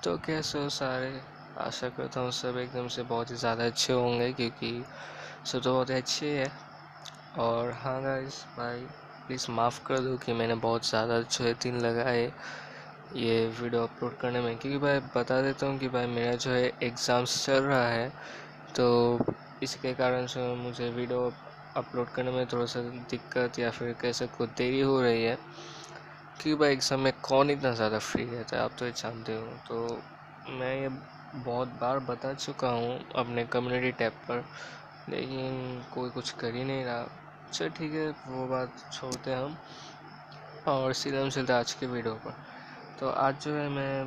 तो कैसे हो सारे। आशा करता हूँ सब एकदम से बहुत ही ज़्यादा अच्छे होंगे, क्योंकि सब तो बहुत ही अच्छे है। और हाँ गाइस, भाई प्लीज़ माफ़ कर दो कि मैंने बहुत ज़्यादा जो है दिन लगाए ये वीडियो अपलोड करने में, क्योंकि भाई बता देता हूँ कि भाई मेरा जो है एग्ज़ाम्स चल रहा है, तो इसके कारण से मुझे वीडियो अपलोड करने में थोड़ा सा दिक्कत या फिर कह सकते देरी हो रही है, क्योंकि भाई एग्ज़ाम में कौन इतना ज़्यादा फ्री रहता है, आप तो ये जानते हो। तो मैं ये बहुत बार बता चुका हूँ अपने कम्युनिटी टैब पर, लेकिन कोई कुछ कर ही नहीं रहा। चल ठीक है, वो बात छोड़ते हैं हम और सीधे हम चलते आज के वीडियो पर। तो आज जो है मैं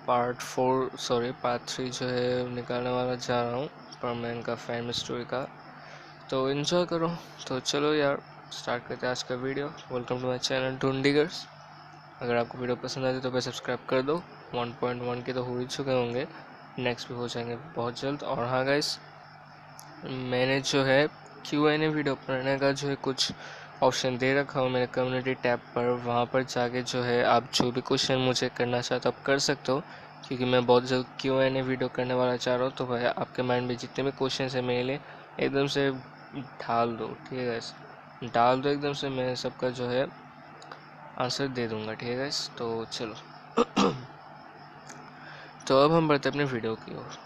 पार्ट 3 जो है निकालने वाला जा रहा हूँ परमैन का फैन स्टोरी का। तो इन्जॉय करो। तो चलो यार, स्टार्ट करते हैं आज का video. Welcome to my channel ढूंढीगर्स। अगर आपको वीडियो पसंद आती तो भाई सब्सक्राइब कर दो। 1.1 के तो हो ही चुके होंगे, नेक्स्ट भी हो जाएंगे बहुत जल्द। और हाँ गाइस, मैंने जो है Q&A वीडियो बनाने का जो है कुछ ऑप्शन दे रखा हूँ मेरे कम्युनिटी टैब पर। वहाँ पर जाके जो है आप जो भी क्वेश्चन मुझे करना चाहते हो आप कर सकते हो, क्योंकि मैं बहुत जल्द Q&A वीडियो करने वाला चाह रहा हूँ। तो भाई आपके माइंड में जितने भी क्वेश्चन है मेरे लिए एकदम से ढाल दो, ठीक है गाइस, डाल दो एकदम से, मैं सबका जो है आंसर दे दूंगा, ठीक है गाइस। तो चलो तो अब हम बढ़ते अपने वीडियो की ओर।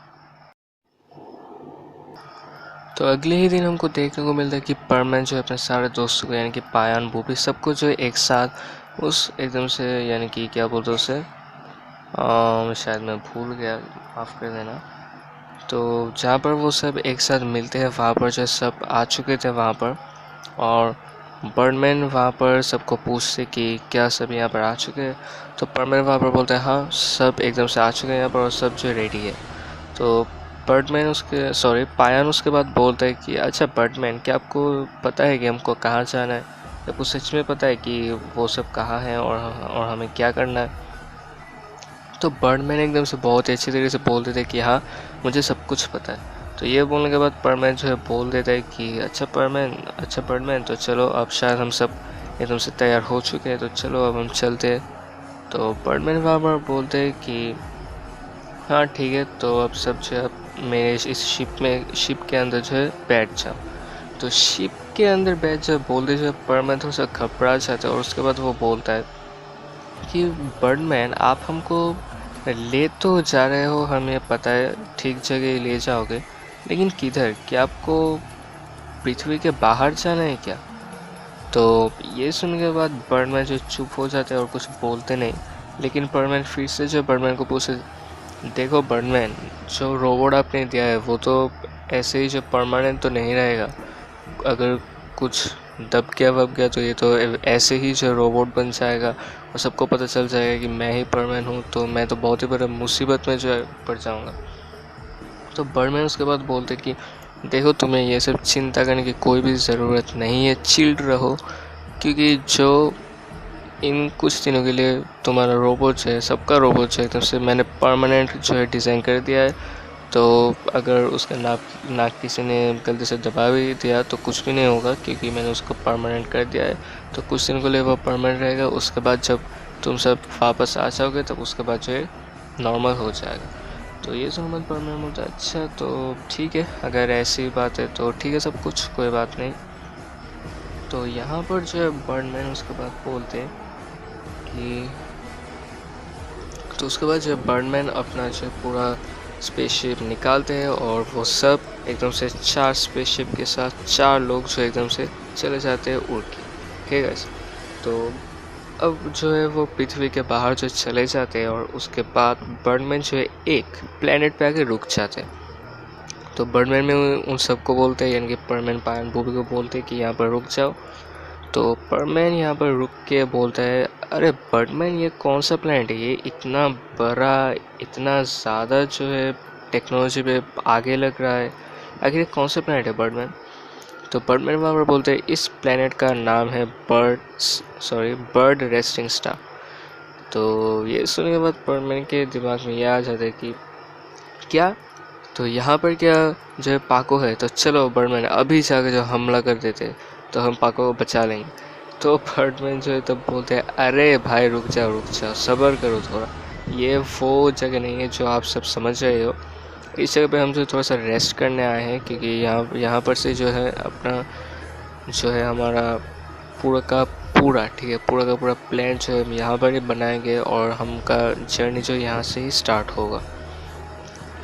तो अगले ही दिन हमको देखने को मिलता है कि परमैन जो है अपने सारे दोस्तों को, यानी कि पायान बूबी सबको जो है एक साथ उस एकदम से, यानी कि क्या बोलते उसे, शायद मैं भूल गया, माफ़ कर देना। तो जहाँ पर वो सब एक साथ मिलते हैं वहाँ पर जो सब आ चुके थे वहाँ पर, और बर्डमैन वहाँ पर सबको पूछते कि क्या सब यहाँ पर आ चुके हैं। तो बर्डमैन वहाँ पर बोलते हैं हाँ सब एकदम से आ चुके हैं यहाँ पर और सब जो रेडी है। तो पायान उसके बाद बोलता है कि अच्छा बर्डमैन, क्या आपको पता है कि हमको कहाँ जाना है? आपको सच में पता है कि वो सब कहाँ है और हमें क्या करना है? तो बर्डमैन एकदम से बहुत ही अच्छी तरीके से बोल देते कि हाँ मुझे सब कुछ पता है। तो ये बोलने के बाद बर्डमैन जो है बोल देता है कि अच्छा बर्डमैन, तो चलो अब शायद हम सब एकदम से तैयार हो चुके हैं, तो चलो अब हम चलते हैं। तो बर्डमैन वहाँ पर बोलते हैं कि हाँ ठीक है, तो अब सब जो है मेरे इस शिप के अंदर जो है बैठ जाओ। तो शिप के अंदर बैठ जाओ बोलते जो है बर्डमैन थोड़ा सा घबरा जाता है, और उसके बाद वो बोलता है कि बर्डमैन आप हमको ले तो जा रहे हो, हमें पता है ठीक जगह ले जाओगे, लेकिन किधर? क्या आपको पृथ्वी के बाहर जाना है क्या? तो ये सुनने के बाद बर्डमैन जो चुप हो जाते हैं और कुछ बोलते नहीं। लेकिन बर्डमैन फिर से जो बर्डमैन को पूछे, देखो बर्डमैन, जो रोबोट आपने दिया है वो तो ऐसे ही जो परमानेंट तो नहीं रहेगा। अगर कुछ दब गया वब गया तो ये तो ऐसे ही जो रोबोट बन जाएगा और सबको पता चल जाएगा कि मैं ही परमैन हूँ, तो मैं तो बहुत ही बड़ा मुसीबत में जो है पड़ जाऊँगा। तो बर्डमैन उसके बाद बोलते कि देखो तुम्हें ये सब चिंता करने की कोई भी ज़रूरत नहीं है, चिल रहो, क्योंकि जो इन कुछ दिनों के लिए तुम्हारा रोबोट है, सबका रोबोट है एकदम से मैंने परमानेंट जो है डिज़ाइन कर दिया है। तो अगर उसका नाक किसी ने गलती से दबा भी दिया तो कुछ भी नहीं होगा, क्योंकि मैंने उसको परमानेंट कर दिया है। तो कुछ दिन के लिए वो परमानेंट रहेगा, उसके बाद जब तुम सब वापस आ जाओगे तब उसके बाद जो है नॉर्मल हो जाएगा। तो ये जो हमारे परमानेंट होता है, अच्छा तो ठीक है, अगर ऐसी बात है तो ठीक है, सब कुछ कोई बात नहीं। तो यहाँ पर जो है बर्डमैन उसके बाद बोलते हैं कि तो उसके बाद जो बर्डमैन अपना जो पूरा स्पेसशिप निकालते हैं और वो सब एकदम से 4 स्पेसशिप के साथ 4 लोग जो एकदम से चले जाते हैं उड़ के, ठीक है। तो अब जो है वो पृथ्वी के बाहर जो चले जाते हैं और उसके बाद बर्डमैन जो है एक प्लेनेट पे आके रुक जाते हैं। तो बर्डमैन में उन सबको बोलते हैं, यानी कि बर्डमैन पायन बूबी को बोलते हैं कि यहाँ पर रुक जाओ। तो बर्डमैन यहाँ पर रुक के बोलता है अरे बर्डमैन, ये कौन सा प्लेनेट है? ये इतना बड़ा, इतना ज़्यादा जो है टेक्नोलॉजी पे आगे लग रहा है, आखिर ये कौन सा प्लेनेट है बर्डमैन? तो बर्डमैन वहाँ पर बोलते हैं इस प्लेनेट का नाम है बर्ड रेस्टिंग स्टार। तो ये सुनने के बाद बर्डमैन के दिमाग में ये आ जाता है कि क्या, तो यहाँ पर क्या जो है पाको है, तो चलो बर्डमैन अभी जाकर जो हमला कर देते तो हम पाको को बचा लेंगे। तो बर्डमैन जो है तब बोलते हैं अरे भाई रुक जाओ सब्र करो थोड़ा, ये वो जगह नहीं है जो आप सब समझ रहे हो। इस जगह पे हम जो थोड़ा सा रेस्ट करने आए हैं, क्योंकि यहाँ पर से जो है अपना जो है हमारा पूरा का पूरा, ठीक है, पूरा का पूरा प्लान जो है हम यहाँ पर ही बनाएंगे और हमका जर्नी जो यहाँ से ही स्टार्ट होगा।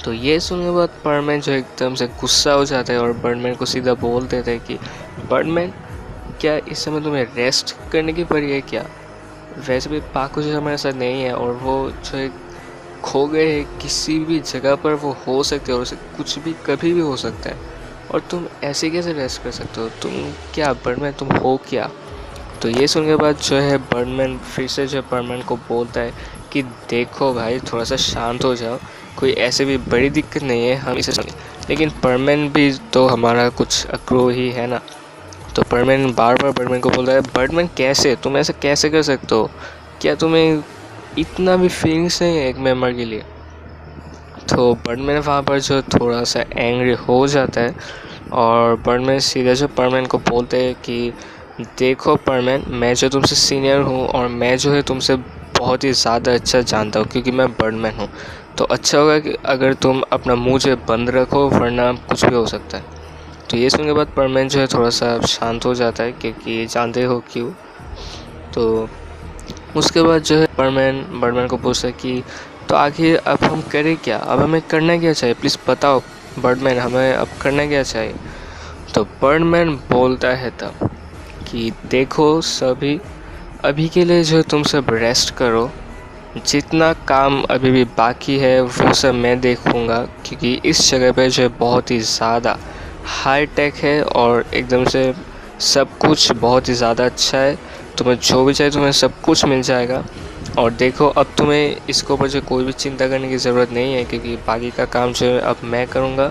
तो ये सुनने के बाद बर्डमैन जो एकदम से गुस्सा हो जाता है और बर्डमैन को सीधा बोल देता है कि बर्डमैन, क्या इस समय तुम्हें रेस्ट करने की पड़ी है क्या? वैसे भी पाकू जो हमारे साथ नहीं है और वो जो है खो गए हैं किसी भी जगह पर, वो हो सकते हैं और उसे कुछ भी कभी भी हो सकता है, और तुम ऐसे कैसे रेस्ट कर सकते हो? तुम क्या बर्डमैन, तुम हो क्या? तो ये सुनने के बाद जो है बर्डमैन फिर से जो है बर्डमैन को बोलता है कि देखो भाई, थोड़ा सा शांत हो जाओ, कोई ऐसे भी बड़ी दिक्कत नहीं है, हम इसे सुनें। लेकिन बर्डमैन भी तो हमारा कुछ अक्रो ही है ना। तो बर्डमैन बार बार बर्डमैन को बोल रहा है, बर्डमैन कैसे, तुम ऐसा कैसे कर सकते हो? क्या तुम्हें इतना भी फीलिंग्स नहीं है एक मेंबर के लिए? तो बर्डमैन वहाँ पर जो थोड़ा सा एंग्री हो जाता है और बर्डमैन सीधे जो बर्डमैन को बोलते हैं कि देखो बर्डमैन, मैं जो तुमसे सीनियर हूँ और मैं जो है तुमसे बहुत ही ज़्यादा अच्छा जानता हूँ, क्योंकि मैं बर्डमैन हूँ। तो अच्छा होगा कि अगर तुम अपना मुँह जो बंद रखो, वरना कुछ भी हो सकता है। तो ये सुनने के बाद बर्डमैन जो है थोड़ा सा शांत हो जाता है, क्योंकि जानते हो क्यों। तो उसके बाद जो है बर्डमैन को पूछता है कि तो आखिर अब हम करें क्या, अब हमें करना क्या चाहिए, प्लीज़ बताओ बर्डमैन, हमें अब करना क्या चाहिए? तो बर्डमैन बोलता है तब कि देखो सभी, अभी के लिए जो तुम सब रेस्ट करो, जितना काम अभी भी बाकी है वो सब मैं देखूँगा, क्योंकि इस जगह पे जो है बहुत ही ज़्यादा हाई टेक है और एकदम से सब कुछ बहुत ही ज़्यादा अच्छा है। तुम्हें जो भी चाहिए तुम्हें सब कुछ मिल जाएगा। और देखो, अब तुम्हें इसके ऊपर जो कोई भी चिंता करने की ज़रूरत नहीं है, क्योंकि बाकी का काम जो है अब मैं करूँगा,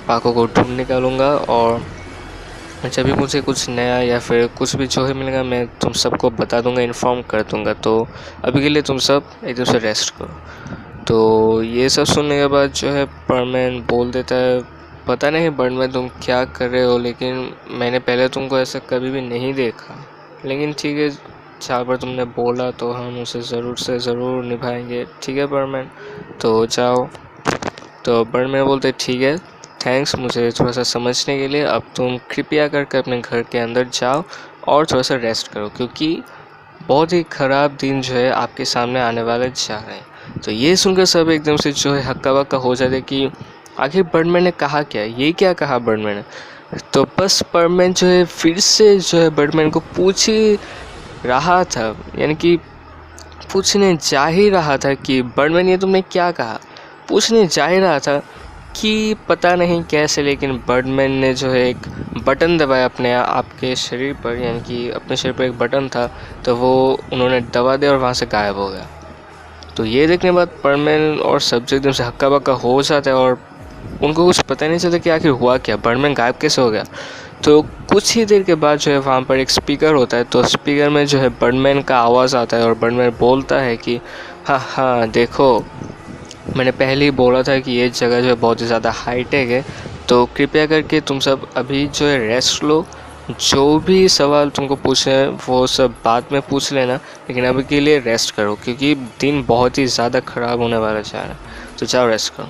पाको को ढूंढ निकालूँगा, और जब भी मुझे कुछ नया या फिर कुछ भी जो है मिलेगा मैं तुम सबको बता दूंगा, इन्फॉर्म कर दूंगा। तो अभी के लिए तुम सब एकदम से रेस्ट करो। तो ये सब सुनने के बाद जो है बर्डमैन बोल देता है, पता नहीं बर्डमैन तुम क्या कर रहे हो, लेकिन मैंने पहले तुमको ऐसा कभी भी नहीं देखा, लेकिन ठीक है, जहाँ पर तुमने बोला तो हम उसे ज़रूर से ज़रूर निभाएंगे, ठीक है बर्डमैन, तो जाओ। तो बर्डमैन बोलते ठीक है, थैंक्स मुझे थोड़ा सा समझने के लिए, अब तुम कृपया करके अपने घर के अंदर जाओ और थोड़ा सा रेस्ट करो, क्योंकि बहुत ही ख़राब दिन जो है आपके सामने आने वाले जा रहे हैं। तो ये सुनकर सब एकदम से जो है हक्का बक्का हो जाते कि आखिर बर्डमैन ने कहा क्या, ये क्या कहा बर्डमैन ने। तो बस बर्डमैन जो है फिर से जो है बर्डमैन को पूछ ही रहा था, यानी कि पूछने जा ही रहा था कि बर्डमैन ये तुमने क्या कहा, पूछने जा ही रहा था कि पता नहीं कैसे, लेकिन बर्डमैन ने जो है एक बटन दबाया अपने आपके शरीर पर, यानी कि अपने शरीर पर एक बटन था, तो वो उन्होंने दबा दिया और वहाँ से गायब हो गया। तो ये देखने के बाद बर्डमैन और सब एकदम से हक्का बक्का हो जाता है और उनको कुछ पता नहीं चलता कि आखिर हुआ क्या, बर्डमैन गायब कैसे हो गया। तो कुछ ही देर के बाद जो है वहाँ पर एक स्पीकर होता है, तो स्पीकर में जो है बर्डमैन का आवाज़ आता है और बर्डमैन बोलता है कि हाँ देखो, मैंने पहले ही बोला था कि ये जगह जो है बहुत ही ज़्यादा हाईटेक है, तो कृपया करके तुम सब अभी जो है रेस्ट लो, जो भी सवाल तुमको पूछे हैं वो सब बाद में पूछ लेना, लेकिन अभी के लिए रेस्ट करो, क्योंकि दिन बहुत ही ज़्यादा ख़राब होने वाला जा रहा है, तो जाओ रेस्ट करो।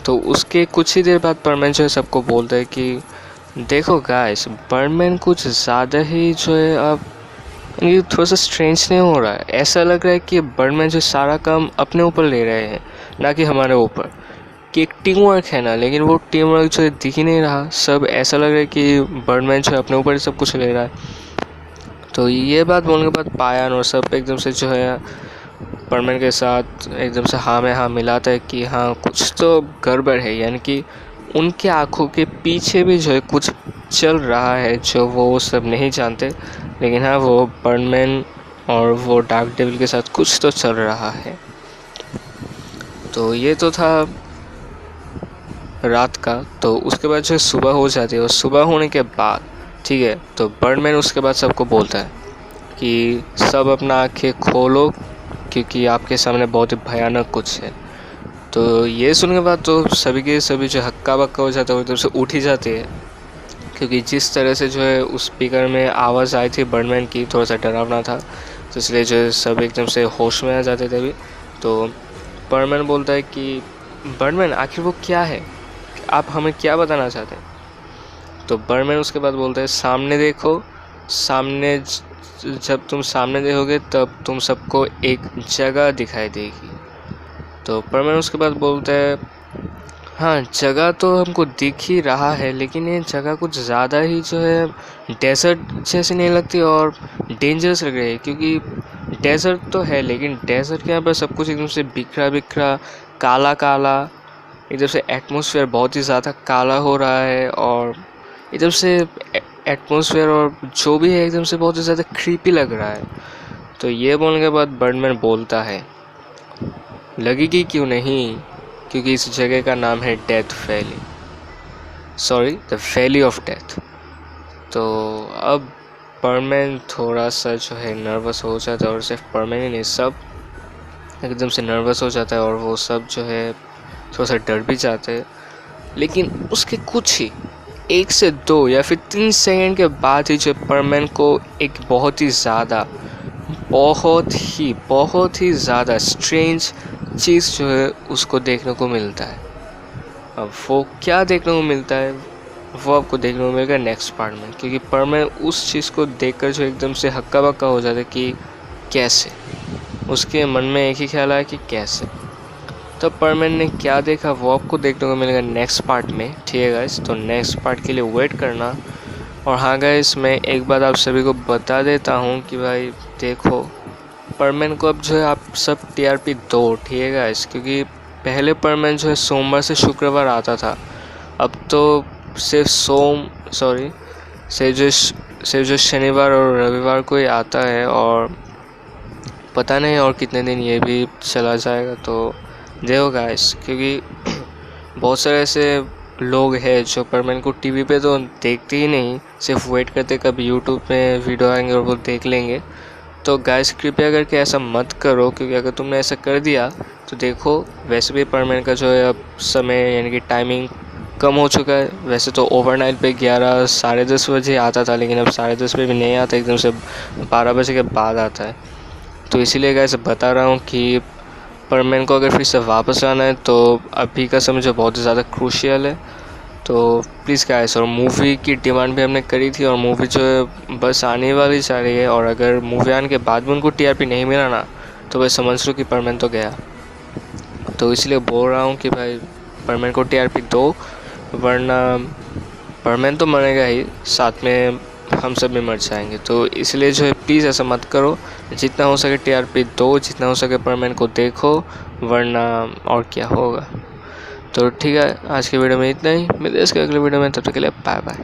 तो उसके कुछ ही देर बाद बर्डमैन जो है सबको बोलता है कि देखो गाइस, बर्डमैन कुछ ज़्यादा ही जो है अब ये थोड़ा सा स्ट्रेंज नहीं हो रहा है, ऐसा लग रहा है कि बर्डमैन जो सारा काम अपने ऊपर ले रहे हैं, ना कि हमारे ऊपर, कि एक टीम वर्क है ना, लेकिन वो टीम वर्क जो है दिख ही नहीं रहा। सब ऐसा लग रहा है कि बर्डमैन जो है अपने ऊपर ही सब कुछ ले रहा है। तो ये बात बोलने के बाद पायन और सब एकदम से जो है बर्डमैन के साथ एकदम से हाँ में हाँ मिलाता है कि हाँ कुछ तो गड़बड़ है, यानी कि उनके आँखों के पीछे भी जो है कुछ चल रहा है जो वो सब नहीं जानते, लेकिन हाँ वो बर्डमैन और वो डार्क डेविल के साथ कुछ तो चल रहा है। तो ये तो था रात का। तो उसके बाद जो है सुबह हो जाती है, और सुबह होने के बाद ठीक है, तो बर्डमैन उसके बाद सबको बोलता है कि सब अपना आँखें खोलो, क्योंकि आपके सामने बहुत ही भयानक कुछ है। तो ये सुनने के बाद तो सभी के सभी जो हक्का बक्का हो जाता है, वो एकदम से उठ ही जाती है, क्योंकि जिस तरह से जो है उस स्पीकर में आवाज़ आई थी बर्डमैन की, थोड़ा सा डरावना था, तो इसलिए जो है सब एकदम से होश में आ जाते थे अभी। तो परमैन बोलता है कि बर्डमैन आखिर वो क्या है, आप हमें क्या बताना चाहते हैं। तो बर्डमैन उसके बाद बोलता है सामने देखो, सामने जब तुम सामने देखोगे तब तुम सबको एक जगह दिखाई देगी। तो परमैन उसके बाद बोलता है हाँ जगह तो हमको दिख ही रहा है, लेकिन ये जगह कुछ ज़्यादा ही जो है डेजर्ट जैसी नहीं लगती और डेंजरस लग रही है, क्योंकि डेजर्ट तो है लेकिन डेजर्ट के यहाँ पर सब कुछ एकदम से बिखरा बिखरा काला काला, एकदम से एटमॉस्फेयर बहुत ही ज़्यादा काला हो रहा है और एकदम से एटमॉस्फेयर और जो भी है एकदम से बहुत ही ज़्यादा क्रीपी लग रहा है। तो ये बोलने के बाद बर्डमैन बोलता है लगेगी क्यों नहीं, क्योंकि इस जगह का नाम है death valley, sorry the valley of death. तो अब बर्डमैन थोड़ा सा जो है नर्वस हो जाता है और सिर्फ बर्डमैन ही नहीं सब एकदम से नर्वस हो जाता है और वो सब जो है थोड़ा सा डर भी जाते हैं। लेकिन उसके कुछ ही 1 से 2 या फिर 3 सेकंड के बाद ही जो बर्डमैन को एक बहुत ही ज़्यादा स्ट्रेंज चीज़ जो है उसको देखने को मिलता है। अब वो क्या देखने को मिलता है वो आपको देखने को मिलेगा नेक्स्ट पार्ट में, क्योंकि परमैन उस चीज़ को देखकर जो एकदम से हक्का बक्का हो जाता है कि कैसे, उसके मन में एक ही ख्याल आया कि कैसे। तो परमैन ने क्या देखा वो आपको देखने को मिलेगा नेक्स्ट पार्ट में, ठीक है गाइस। तो नेक्स्ट पार्ट के लिए वेट करना। और हाँ गाइस, मैं एक बात आप सभी को बता देता हूँ कि भाई देखो परमैन को अब जो है आप सब TRP दो, ठीक है गाइस, क्योंकि पहले परमैन जो है सोमवार से शुक्रवार आता था, अब तो सिर्फ सिर्फ जो शनिवार और रविवार को ही आता है और पता नहीं और कितने दिन ये भी चला जाएगा। तो देखो गाइस, क्योंकि बहुत सारे ऐसे लोग हैं जो परमैन को टीवी पे तो देखते ही नहीं, सिर्फ वेट करते कब यूट्यूब पे वीडियो आएंगे और वो देख लेंगे। तो गाइस कृपया करके ऐसा मत करो, क्योंकि अगर तुमने ऐसा कर दिया तो देखो वैसे भी परमैन का जो है अब समय यानी कि टाइमिंग कम हो चुका है। वैसे तो ओवरनाइट पे 11 साढ़े 10 बजे आता था, लेकिन अब 10:30 पे भी नहीं आता, एकदम से 12 बजे के बाद आता है। तो इसीलिए गाइस बता रहा हूँ कि परमैन को अगर फिर से वापस आना है तो अभी का समय जो बहुत ज़्यादा क्रूशियल है। तो प्लीज़ गाइस, और मूवी की डिमांड भी हमने करी थी और मूवी जो है बस आने वाली जा रही है, और अगर मूवी आने के बाद भी उनको TRP नहीं मिला ना तो भाई समझ लो कि परमैन तो गया। तो इसलिए बोल रहा हूँ कि भाई परमैन को TRP दो, वरना परमैन तो मरेगा ही, साथ में हम सब भी मर जाएंगे। तो इसलिए जो है प्लीज़ ऐसा मत करो, जितना हो सके TRP दो, जितना हो सके परमैन को देखो, वरना और क्या होगा। तो ठीक है, आज के वीडियो में इतना ही, मिलते हैं इसके अगले वीडियो में, तब तक के लिए बाय बाय।